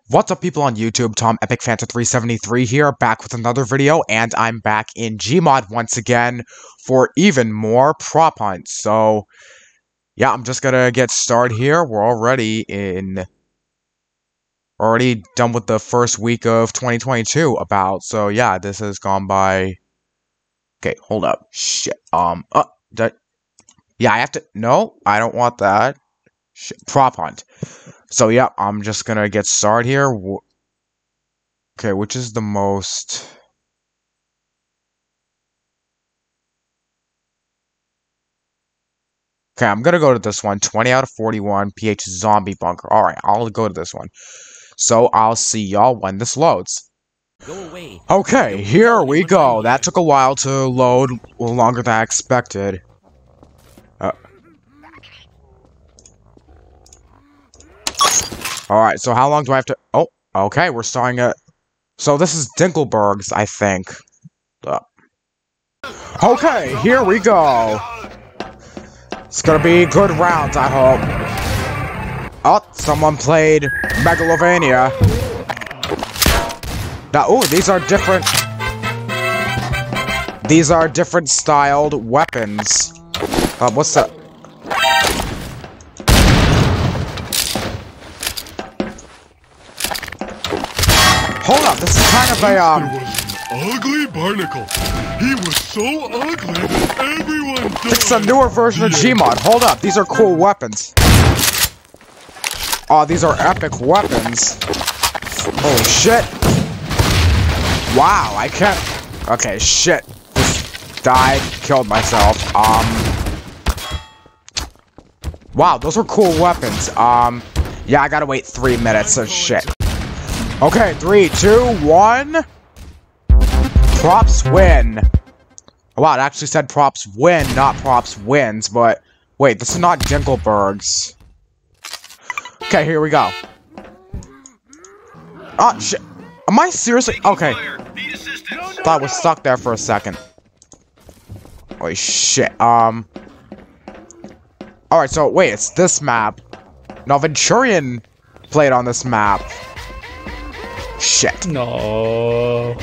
What's up, people on YouTube? Tom Epic Fanta 373 here, back with another video, and I'm back in GMod once again for even more prop hunts. So, yeah, I'm just gonna get started here. We're already done with the first week of 2022 so yeah, this has gone by. Okay, hold up. Shit. Yeah, I have to. No, I don't want that. Shit. Prop hunt. So, yeah, I'm just gonna get started here. Okay, which is the most... Okay, I'm gonna go to this one. 20 out of 41, PH Zombie Bunker. Alright, I'll go to this one. So, I'll see y'all when this loads. Go away. Okay, here we go. That took a while to load, longer than I expected. Alright, so how long do I have to... Oh, okay, we're starting at... So this is Dinkelberg's, I think. Okay, here we go. It's gonna be good rounds, I hope. Oh, someone played Megalovania. Now, ooh, these are different... These are different styled weapons. What's that? Hold up, this is kind of a, There was an ugly barnacle. He was so ugly that everyone died. It's a newer version of GMod. Hold up, these are cool weapons. Oh, these are epic weapons. Holy shit. Wow, I can't... Okay, shit. Just died, killed myself. Wow, those are cool weapons. Yeah, I gotta wait 3 minutes, so shit. Okay, 3, 2, 1. Props win. Wow, it actually said props win, not props wins, but... Wait, this is not Dinkelberg's. Okay, here we go. Oh, shit. Am I seriously... Okay. Thought I was stuck there for a second. Holy shit, Alright, so, wait, it's this map. No, Venturian played on this map. Shit. No.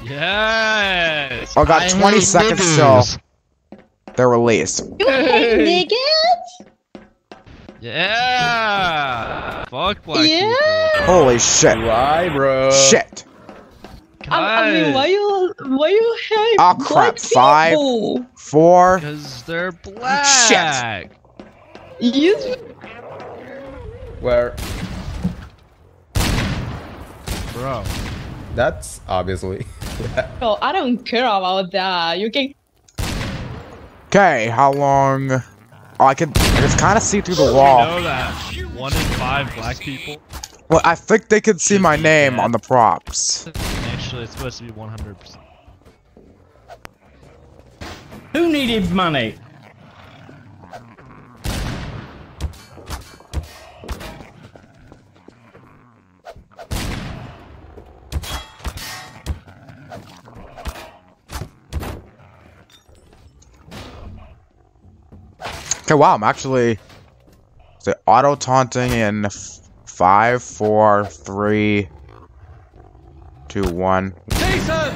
Yes. Oh, got 20 seconds till they're released. Hey, Yeah. Fuck black people. Holy shit. Why, bro? Shit. I mean, why you hate Oh crap. 5, 4. Because they're black. Shit. You... Where? Bro. That's obviously. Oh, I don't care about that. You can... Okay, how long? Oh, I can just kind of see through the You wall. know that 1 in 5 black people? Well, I think they could see my name on the props. Actually, it's supposed to be 100%. Who needed money? Okay, wow, I'm actually... Is it auto-taunting in 5, 4, 3, 2, 1. Jason!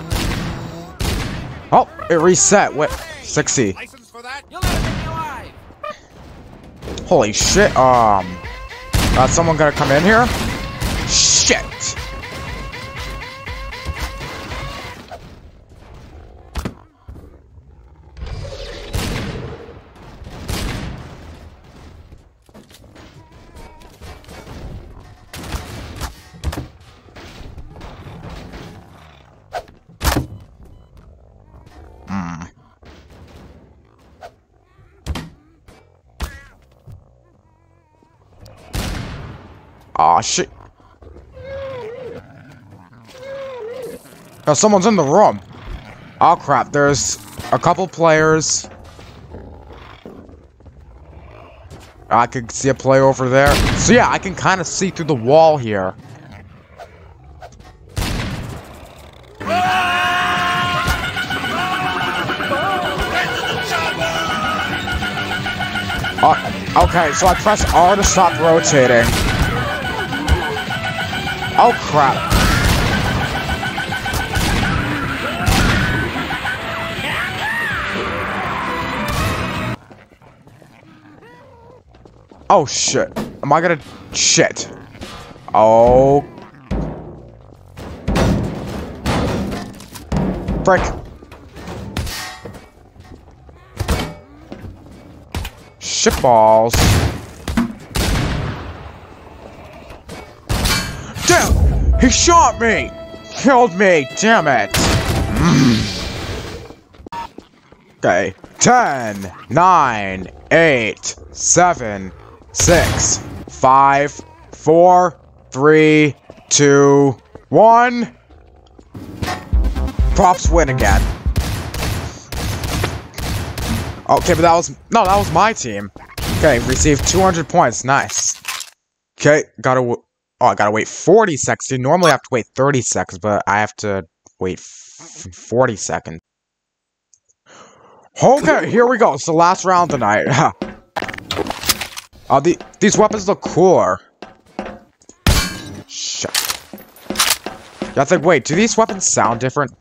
Oh, it reset. What? 60. Holy shit. Someone gonna come in here? Shit. Aw, shit. Oh, someone's in the room. Oh, crap. There's a couple players. I could see a player over there. So, yeah, I can kind of see through the wall here. Okay, so I press R to stop rotating. Oh, crap. Oh, shit. Am I gonna... Shit. Oh. Frick. Shitballs. Damn! He shot me! Killed me! Damn it! Okay. 10, 9, 8, 7, 6, 5, 4, 3, 2, 1. Props win again. Okay, but that was my team. Okay, received 200 points. Nice. Okay, I gotta wait 40 seconds. You normally have to wait 30 seconds, but I have to wait 40 seconds. Okay, here we go. It's the last round tonight. These weapons look cooler. Shit. That's like, wait, do these weapons sound different?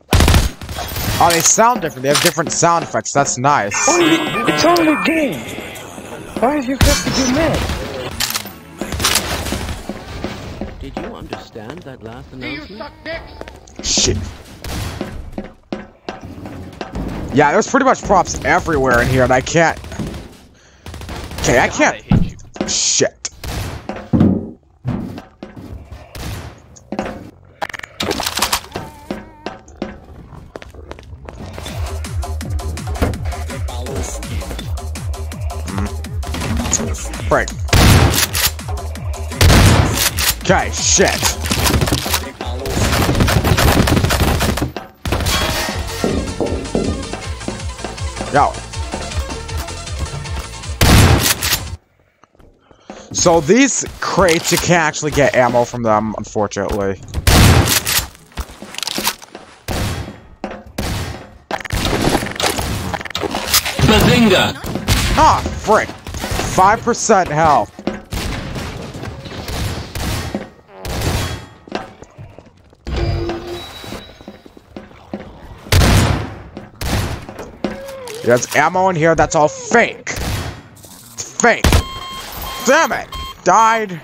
Oh, they sound different. They have different sound effects. That's nice. It's only a game. Why do you have to be mad? Did you understand that last announcement? Shit. Yeah, there's pretty much props everywhere in here, and I can't... Okay, I can't... Shit. Right. Okay, shit. Yo. So these crates, you can't actually get ammo from them, unfortunately. Bazinga! Ah, frick. 5% health. There's ammo in here that's all fake. It's fake. Damn it! Died.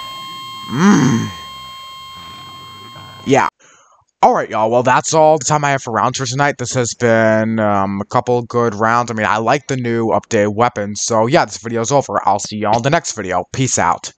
Yeah. Alright, y'all. Well, that's all the time I have for rounds for tonight. This has been a couple good rounds. I mean, I like the new updated weapons. So, yeah, this video's over. I'll see y'all in the next video. Peace out.